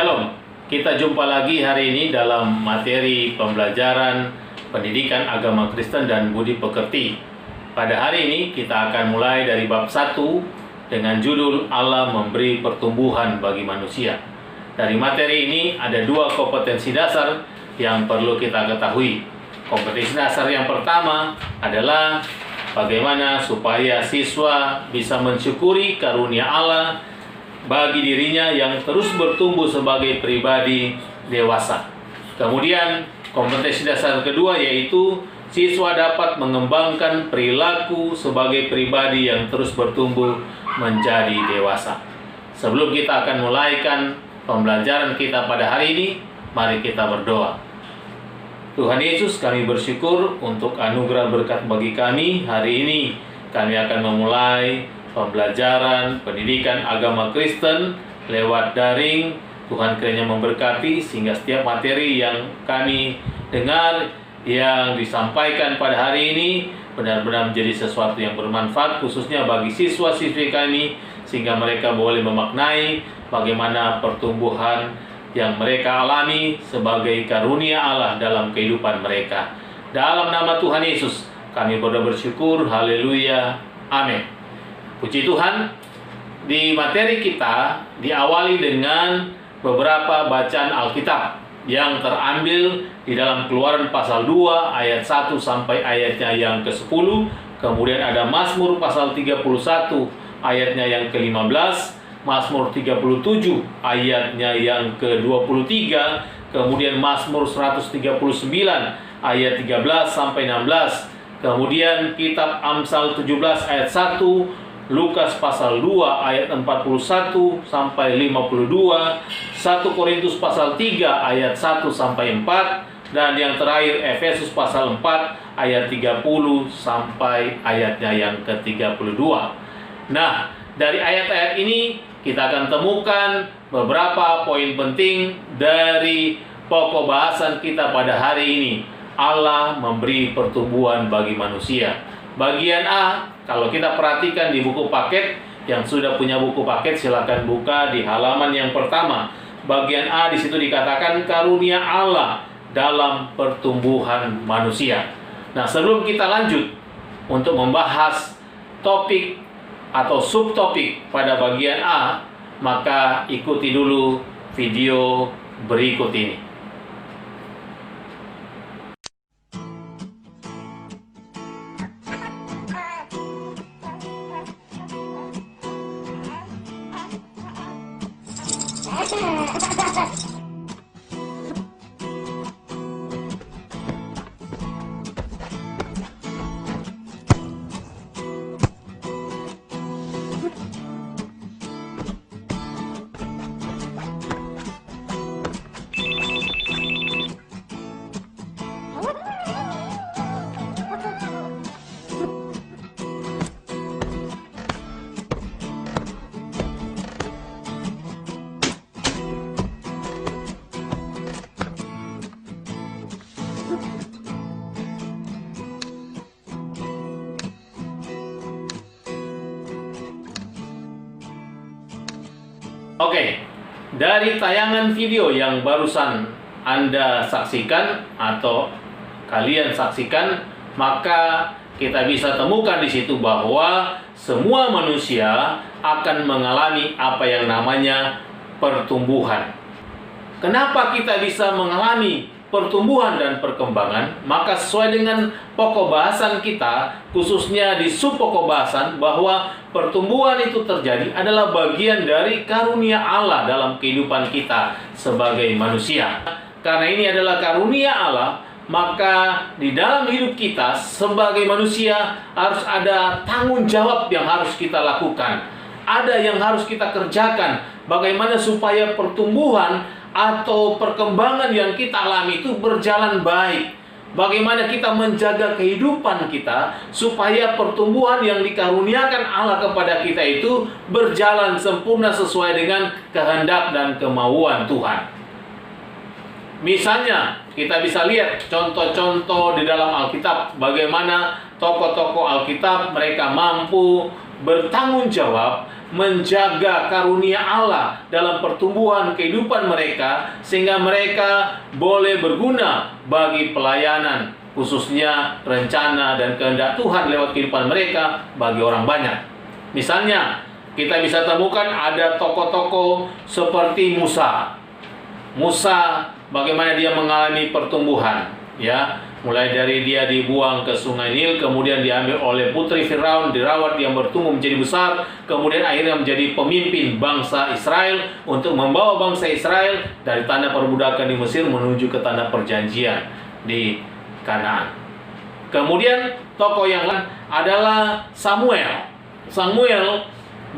Shalom, kita jumpa lagi hari ini dalam materi pembelajaran pendidikan agama Kristen dan budi pekerti. Pada hari ini kita akan mulai dari bab 1 dengan judul Allah memberi pertumbuhan bagi manusia. Dari materi ini ada dua kompetensi dasar yang perlu kita ketahui. Kompetensi dasar yang pertama adalah bagaimana supaya siswa bisa mensyukuri karunia Allah bagi dirinya yang terus bertumbuh sebagai pribadi dewasa. Kemudian kompetensi dasar kedua yaitu siswa dapat mengembangkan perilaku sebagai pribadi yang terus bertumbuh menjadi dewasa. Sebelum kita akan mulaikan pembelajaran kita pada hari ini, mari kita berdoa. Tuhan Yesus, kami bersyukur untuk anugerah berkat bagi kami hari ini. Kami akan memulai pembelajaran pendidikan agama Kristen lewat daring. Tuhan kiranya memberkati sehingga setiap materi yang kami dengar, yang disampaikan pada hari ini benar-benar menjadi sesuatu yang bermanfaat khususnya bagi siswa-siswi kami, sehingga mereka boleh memaknai bagaimana pertumbuhan yang mereka alami sebagai karunia Allah dalam kehidupan mereka. Dalam nama Tuhan Yesus kami bersyukur. Haleluya. Amin. Puji Tuhan, di materi kita diawali dengan beberapa bacaan Alkitab yang terambil di dalam Keluaran pasal 2 ayat 1 sampai ayatnya yang ke-10. Kemudian ada Mazmur pasal 31 ayatnya yang ke-15, Mazmur 37 ayatnya yang ke-23, kemudian Mazmur 139 ayat 13 sampai 16, kemudian kitab Amsal 17 ayat 1, Lukas pasal 2 ayat 41 sampai 52, 1 Korintus pasal 3 ayat 1 sampai 4, dan yang terakhir Efesus pasal 4 ayat 30 sampai ayatnya yang ke-32. Nah, dari ayat-ayat ini kita akan temukan beberapa poin penting dari pokok bahasan kita pada hari ini. Allah memberi pertumbuhan bagi manusia. Bagian A, kalau kita perhatikan di buku paket, yang sudah punya buku paket silakan buka di halaman yang pertama. Bagian A di situ dikatakan karunia Allah dalam pertumbuhan manusia. Nah, sebelum kita lanjut untuk membahas topik atau subtopik pada bagian A, maka ikuti dulu video berikut ini. Oke, dari tayangan video yang barusan Anda saksikan atau kalian saksikan, maka kita bisa temukan di situ bahwa semua manusia akan mengalami apa yang namanya pertumbuhan. Kenapa kita bisa mengalami pertumbuhan dan perkembangan? Maka sesuai dengan pokok bahasan kita, khususnya di sub pokok bahasan, bahwa pertumbuhan itu terjadi adalah bagian dari karunia Allah dalam kehidupan kita sebagai manusia. Karena ini adalah karunia Allah, maka di dalam hidup kita sebagai manusia harus ada tanggung jawab yang harus kita lakukan. Ada yang harus kita kerjakan. Bagaimana supaya pertumbuhan atau perkembangan yang kita alami itu berjalan baik. Bagaimana kita menjaga kehidupan kita supaya pertumbuhan yang dikaruniakan Allah kepada kita itu berjalan sempurna sesuai dengan kehendak dan kemauan Tuhan. Misalnya, kita bisa lihat contoh-contoh di dalam Alkitab bagaimana tokoh-tokoh Alkitab mereka mampu bertanggung jawab menjaga karunia Allah dalam pertumbuhan kehidupan mereka, sehingga mereka boleh berguna bagi pelayanan, khususnya rencana dan kehendak Tuhan lewat kehidupan mereka bagi orang banyak. Misalnya, kita bisa temukan ada tokoh-tokoh seperti Musa. Musa, bagaimana dia mengalami pertumbuhan, ya. Mulai dari dia dibuang ke sungai Nil, kemudian diambil oleh putri Firaun, dirawat, dia bertumbuh menjadi besar, kemudian akhirnya menjadi pemimpin bangsa Israel untuk membawa bangsa Israel dari tanah perbudakan di Mesir menuju ke tanah perjanjian di Kanaan. Kemudian tokoh yang lain adalah Samuel. Samuel,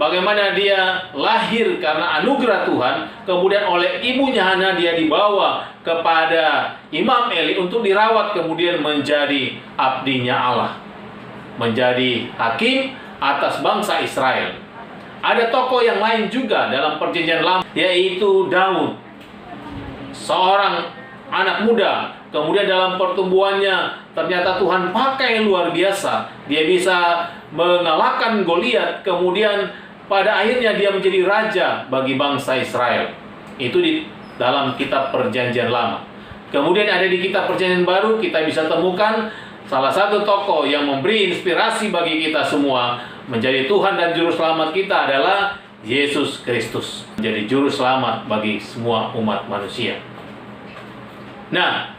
bagaimana dia lahir karena anugerah Tuhan, kemudian oleh ibunya Hana dia dibawa kepada Imam Eli untuk dirawat, kemudian menjadi abdinya Allah, menjadi hakim atas bangsa Israel. Ada tokoh yang lain juga dalam perjanjian lama, yaitu Daud, seorang anak muda. Kemudian dalam pertumbuhannya ternyata Tuhan pakai luar biasa. Dia bisa mengalahkan Goliat, kemudian pada akhirnya dia menjadi raja bagi bangsa Israel. Itu di dalam kitab perjanjian lama. Kemudian ada di kitab perjanjian baru, kita bisa temukan salah satu tokoh yang memberi inspirasi bagi kita semua menjadi Tuhan dan Juru Selamat kita adalah Yesus Kristus, menjadi Juru Selamat bagi semua umat manusia. Nah,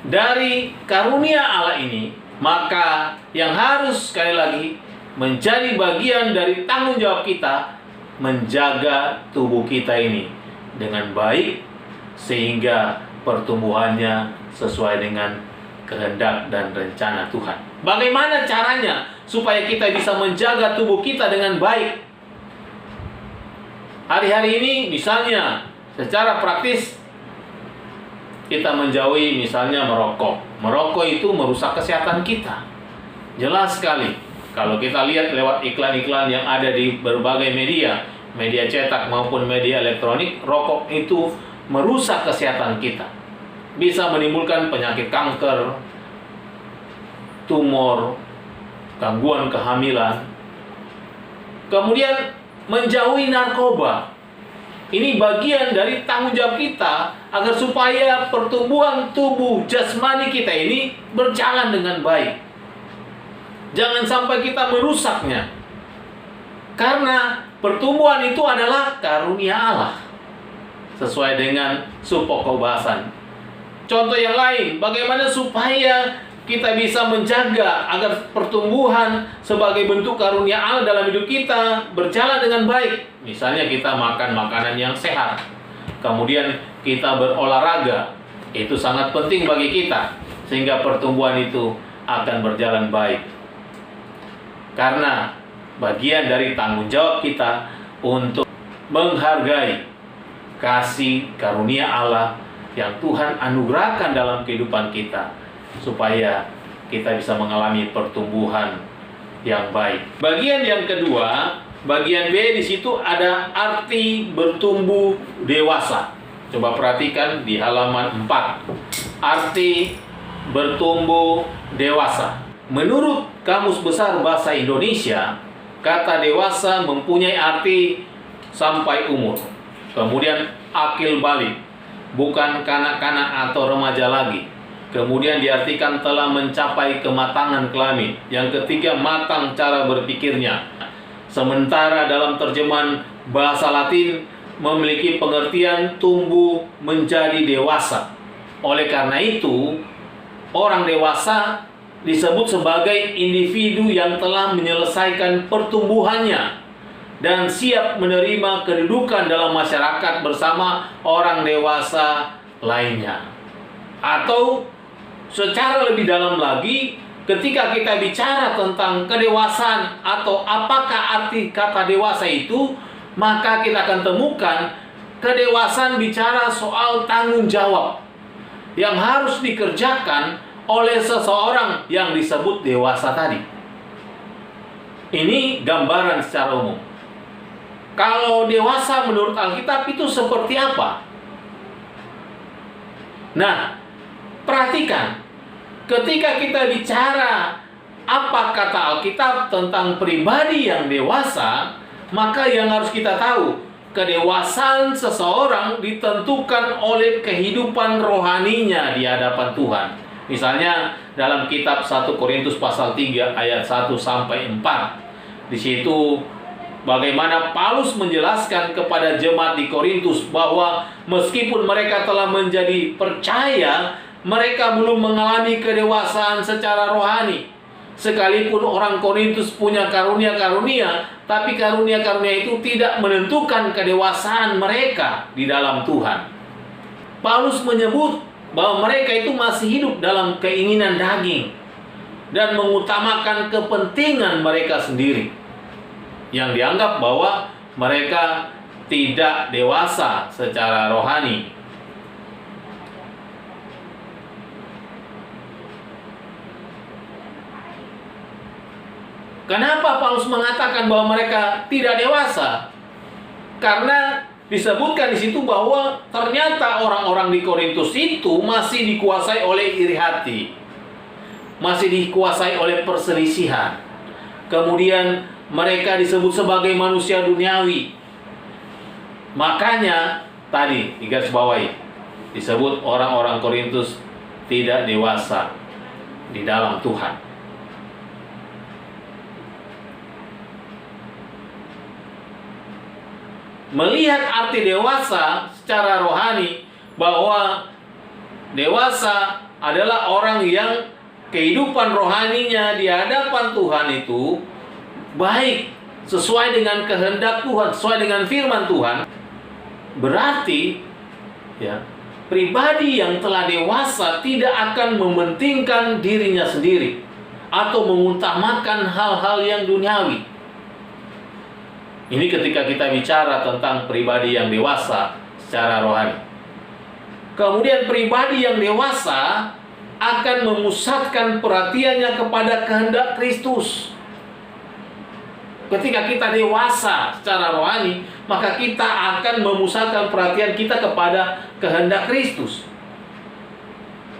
dari karunia Allah ini, maka yang harus sekali lagi menjadi bagian dari tanggung jawab kita menjaga tubuh kita ini dengan baik, sehingga pertumbuhannya sesuai dengan kehendak dan rencana Tuhan. Bagaimana caranya supaya kita bisa menjaga tubuh kita dengan baik? Hari-hari ini misalnya secara praktis kita menjauhi misalnya merokok. Merokok itu merusak kesehatan kita. Jelas sekali. Kalau kita lihat lewat iklan-iklan yang ada di berbagai media cetak maupun media elektronik, rokok itu merusak kesehatan kita. Bisa menimbulkan penyakit kanker, tumor, gangguan kehamilan. Kemudian menjauhi narkoba. Ini bagian dari tanggung jawab kita agar supaya pertumbuhan tubuh jasmani kita ini berjalan dengan baik. Jangan sampai kita merusaknya. Karena pertumbuhan itu adalah karunia Allah, sesuai dengan supoko bahasan. Contoh yang lain, bagaimana supaya kita bisa menjaga agar pertumbuhan sebagai bentuk karunia Allah dalam hidup kita berjalan dengan baik. Misalnya kita makan makanan yang sehat, kemudian kita berolahraga. Itu sangat penting bagi kita, sehingga pertumbuhan itu akan berjalan baik. Karena bagian dari tanggung jawab kita untuk menghargai kasih karunia Allah yang Tuhan anugerahkan dalam kehidupan kita, supaya kita bisa mengalami pertumbuhan yang baik. Bagian yang kedua, bagian B, di situ ada arti bertumbuh dewasa. Coba perhatikan di halaman 4. Arti bertumbuh dewasa. Menurut Kamus Besar Bahasa Indonesia, kata dewasa mempunyai arti sampai umur. Kemudian akil balik, bukan kanak-kanak atau remaja lagi. Kemudian diartikan telah mencapai kematangan kelamin. Yang ketiga, matang cara berpikirnya. Sementara dalam terjemahan bahasa Latin memiliki pengertian tumbuh menjadi dewasa. Oleh karena itu, orang dewasa disebut sebagai individu yang telah menyelesaikan pertumbuhannya dan siap menerima kedudukan dalam masyarakat bersama orang dewasa lainnya. Atau secara lebih dalam lagi, ketika kita bicara tentang kedewasaan atau apakah arti kata dewasa itu, maka kita akan temukan kedewasaan bicara soal tanggung jawab yang harus dikerjakan oleh seseorang yang disebut dewasa tadi. Ini gambaran secara umum. Kalau dewasa menurut Alkitab itu seperti apa? Nah, perhatikan. Ketika kita bicara apa kata Alkitab tentang pribadi yang dewasa, Maka yang harus kita tahu, kedewasaan seseorang ditentukan oleh kehidupan rohaninya di hadapan Tuhan. Misalnya dalam kitab 1 Korintus pasal 3 ayat 1 sampai 4. Di situ bagaimana Paulus menjelaskan kepada jemaat di Korintus bahwa meskipun mereka telah menjadi percaya, mereka belum mengalami kedewasaan secara rohani. Sekalipun orang Korintus punya karunia-karunia, tapi karunia-karunia itu tidak menentukan kedewasaan mereka di dalam Tuhan. Paulus menyebut bahwa mereka itu masih hidup dalam keinginan daging dan mengutamakan kepentingan mereka sendiri, yang dianggap bahwa mereka tidak dewasa secara rohani. Kenapa Paulus mengatakan bahwa mereka tidak dewasa? Karena disebutkan di situ bahwa ternyata orang-orang di Korintus itu masih dikuasai oleh iri hati, masih dikuasai oleh perselisihan. Kemudian mereka disebut sebagai manusia duniawi. Makanya tadi digarisbawahi, disebut orang-orang Korintus tidak dewasa di dalam Tuhan. Melihat arti dewasa secara rohani, bahwa dewasa adalah orang yang kehidupan rohaninya di hadapan Tuhan itu baik, sesuai dengan kehendak Tuhan, sesuai dengan firman Tuhan. Berarti ya, pribadi yang telah dewasa tidak akan mementingkan dirinya sendiri atau mengutamakan hal-hal yang duniawi. Ini ketika kita bicara tentang pribadi yang dewasa secara rohani. Kemudian pribadi yang dewasa akan memusatkan perhatiannya kepada kehendak Kristus. Ketika kita dewasa secara rohani, maka kita akan memusatkan perhatian kita kepada kehendak Kristus.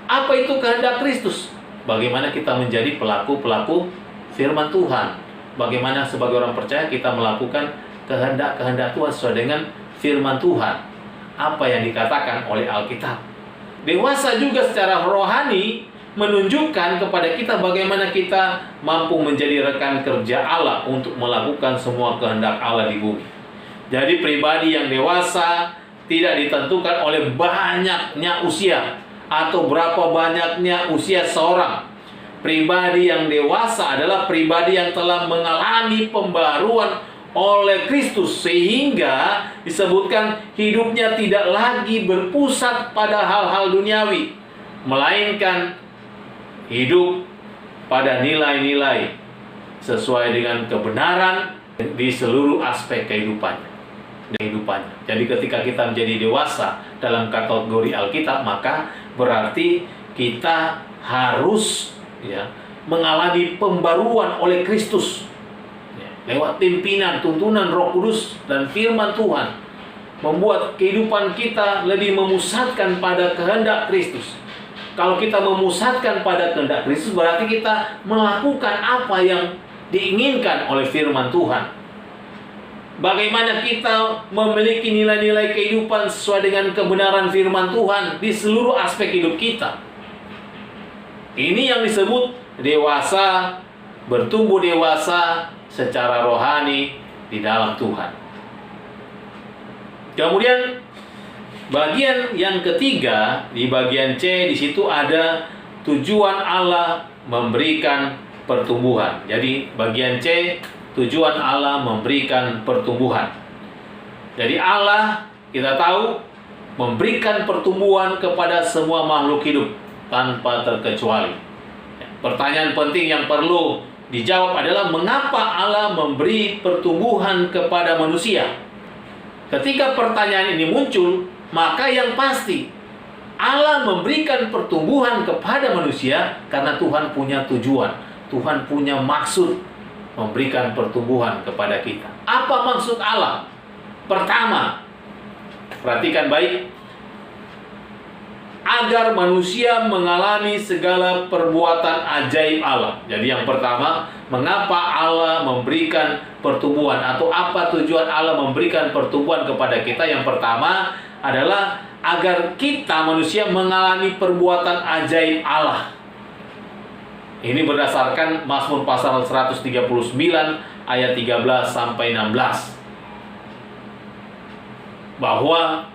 Apa itu kehendak Kristus? Bagaimana kita menjadi pelaku-pelaku firman Tuhan. Bagaimana sebagai orang percaya kita melakukan kehendak-kehendak Tuhan sesuai dengan firman Tuhan. Apa yang dikatakan oleh Alkitab. Dewasa juga secara rohani menunjukkan kepada kita bagaimana kita mampu menjadi rekan kerja Allah untuk melakukan semua kehendak Allah di bumi. Jadi pribadi yang dewasa tidak ditentukan oleh banyaknya usia atau berapa banyaknya usia seorang. Pribadi yang dewasa adalah pribadi yang telah mengalami pembaruan oleh Kristus, sehingga disebutkan hidupnya tidak lagi berpusat pada hal-hal duniawi, melainkan hidup pada nilai-nilai sesuai dengan kebenaran di seluruh aspek kehidupannya. Jadi ketika kita menjadi dewasa dalam kategori Alkitab, maka berarti kita harus mengalami pembaruan oleh Kristus lewat pimpinan, tuntunan Roh Kudus dan firman Tuhan, membuat kehidupan kita lebih memusatkan pada kehendak Kristus. Kalau kita memusatkan pada kehendak Kristus, berarti kita melakukan apa yang diinginkan oleh firman Tuhan. Bagaimana kita memiliki nilai-nilai kehidupan sesuai dengan kebenaran firman Tuhan di seluruh aspek hidup kita. Ini yang disebut dewasa, bertumbuh dewasa secara rohani di dalam Tuhan. Kemudian bagian yang ketiga, di bagian C, di situ ada tujuan Allah memberikan pertumbuhan. Jadi bagian C, tujuan Allah memberikan pertumbuhan. Jadi Allah, kita tahu, memberikan pertumbuhan kepada semua makhluk hidup tanpa terkecuali. Pertanyaan penting yang perlu dijawab adalah mengapa Allah memberi pertumbuhan kepada manusia? Ketika pertanyaan ini muncul, maka yang pasti Allah memberikan pertumbuhan kepada manusia karena Tuhan punya tujuan, Tuhan punya maksud memberikan pertumbuhan kepada kita. Apa maksud Allah? Pertama, perhatikan baik. agar manusia mengalami segala perbuatan ajaib Allah. Jadi yang pertama, mengapa Allah memberikan pertumbuhan, atau apa tujuan Allah memberikan pertumbuhan kepada kita? Yang pertama adalah agar kita manusia mengalami perbuatan ajaib Allah. Ini berdasarkan Mazmur pasal 139 ayat 13 sampai 16. Bahwa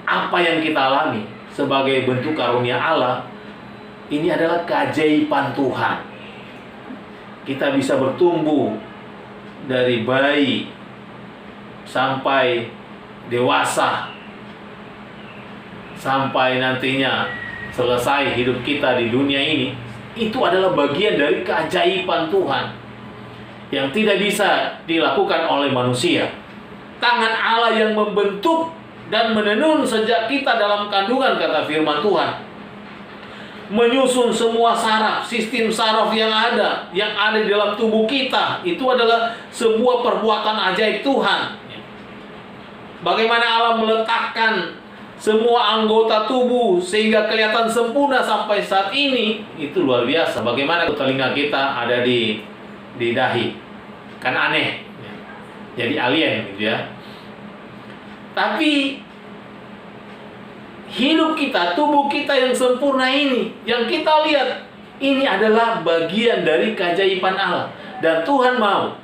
apa yang kita alami sebagai bentuk karunia Allah ini adalah keajaiban Tuhan. Kita bisa bertumbuh dari bayi sampai dewasa, sampai nantinya selesai hidup kita di dunia ini. Itu adalah bagian dari keajaiban Tuhan yang tidak bisa dilakukan oleh manusia. Tangan Allah yang membentuk dan menenun sejak kita dalam kandungan, kata firman Tuhan. Menyusun semua saraf, sistem saraf yang ada di dalam tubuh kita. Itu adalah sebuah perbuatan ajaib Tuhan. Bagaimana Allah meletakkan semua anggota tubuh sehingga kelihatan sempurna sampai saat ini, itu luar biasa. Bagaimana telinga kita ada di dahi, kan aneh, jadi alien gitu ya. Tapi hidup kita, tubuh kita yang sempurna ini, yang kita lihat, ini adalah bagian dari keajaiban Allah. Dan Tuhan mau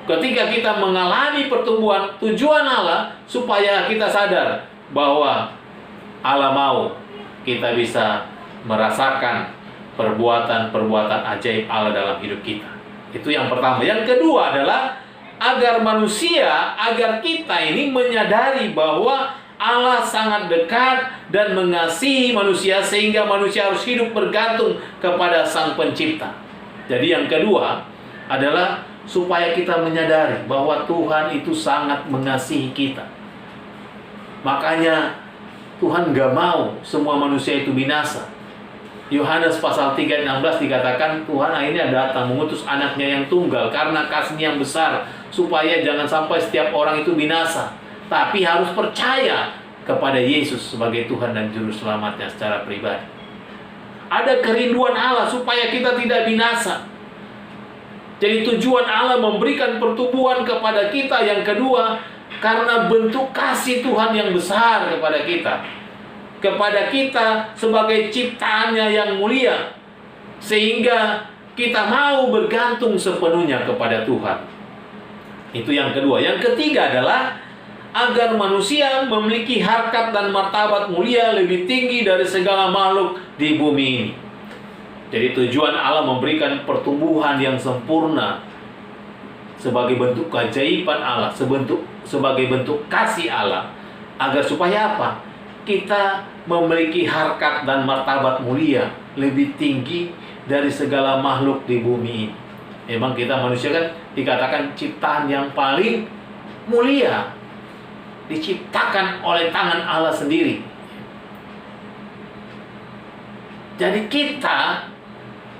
ketika kita mengalami pertumbuhan, tujuan Allah supaya kita sadar bahwa Allah mau kita bisa merasakan perbuatan-perbuatan ajaib Allah dalam hidup kita. Itu yang pertama. Yang kedua adalah agar manusia, agar kita ini menyadari bahwa Allah sangat dekat dan mengasihi manusia, sehingga manusia harus hidup bergantung kepada Sang Pencipta. Jadi yang kedua adalah supaya kita menyadari bahwa Tuhan itu sangat mengasihi kita. Makanya Tuhan gak mau semua manusia itu binasa. Yohanes pasal 3 ayat 16 dikatakan Tuhan akhirnya datang mengutus anaknya yang tunggal karena kasih-Nya yang besar, supaya jangan sampai setiap orang itu binasa, tapi harus percaya kepada Yesus sebagai Tuhan dan Juru Selamatnya secara pribadi. Ada kerinduan Allah supaya kita tidak binasa. Jadi tujuan Allah memberikan pertumbuhan kepada kita yang kedua karena bentuk kasih Tuhan yang besar kepada kita. Kepada kita sebagai ciptaannya yang mulia, sehingga kita mau bergantung sepenuhnya kepada Tuhan. Itu yang kedua. Yang ketiga adalah agar manusia memiliki harkat dan martabat mulia lebih tinggi dari segala makhluk di bumi ini. Jadi tujuan Allah memberikan pertumbuhan yang sempurna sebagai bentuk keajaiban Allah, sebagai bentuk kasih Allah, agar supaya apa? Kita memiliki harkat dan martabat mulia lebih tinggi dari segala makhluk di bumi ini. Memang kita manusia kan dikatakan ciptaan yang paling mulia, diciptakan oleh tangan Allah sendiri. Jadi kita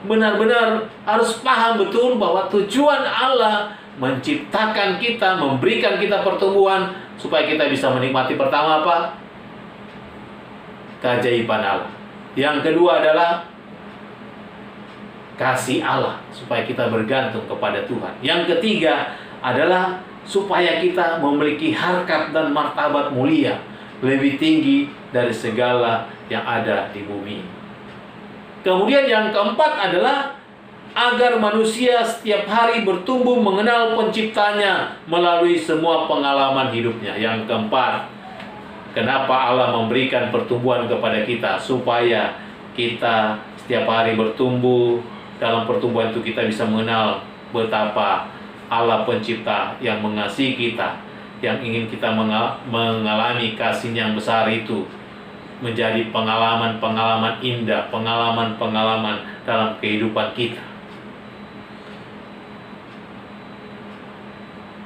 benar-benar harus paham betul bahwa tujuan Allah menciptakan kita, memberikan kita pertumbuhan supaya kita bisa menikmati pertama apa? Keajaiban Allah. Yang kedua adalah kasih Allah supaya kita bergantung kepada Tuhan. Yang ketiga adalah supaya kita memiliki harkat dan martabat mulia lebih tinggi dari segala yang ada di bumi. Kemudian yang keempat adalah agar manusia setiap hari bertumbuh mengenal Penciptanya melalui semua pengalaman hidupnya. Yang keempat, kenapa Allah memberikan pertumbuhan kepada kita? Supaya kita setiap hari bertumbuh. Dalam pertumbuhan itu kita bisa mengenal betapa Allah Pencipta yang mengasihi kita, yang ingin kita mengalami kasih yang besar itu menjadi pengalaman-pengalaman indah, pengalaman-pengalaman dalam kehidupan kita.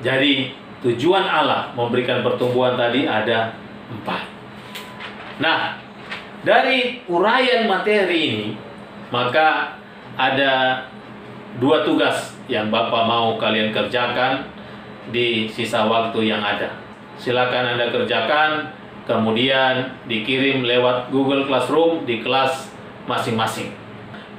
Jadi tujuan Allah memberikan pertumbuhan tadi ada 4. Nah, dari uraian materi ini, maka ada 2 tugas yang Bapak mau kalian kerjakan di sisa waktu yang ada. Silakan Anda kerjakan kemudian dikirim lewat Google Classroom di kelas masing-masing.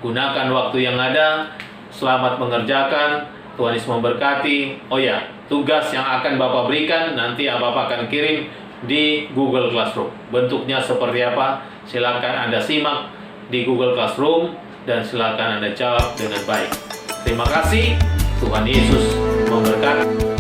Gunakan waktu yang ada, selamat mengerjakan, Tuhan Yesus memberkati. Oh ya, tugas yang akan Bapak berikan nanti Bapak akan kirim di Google Classroom. Bentuknya seperti apa? Silakan Anda simak di Google Classroom dan silakan Anda jawab dengan baik. Terima kasih, Tuhan Yesus memberkati.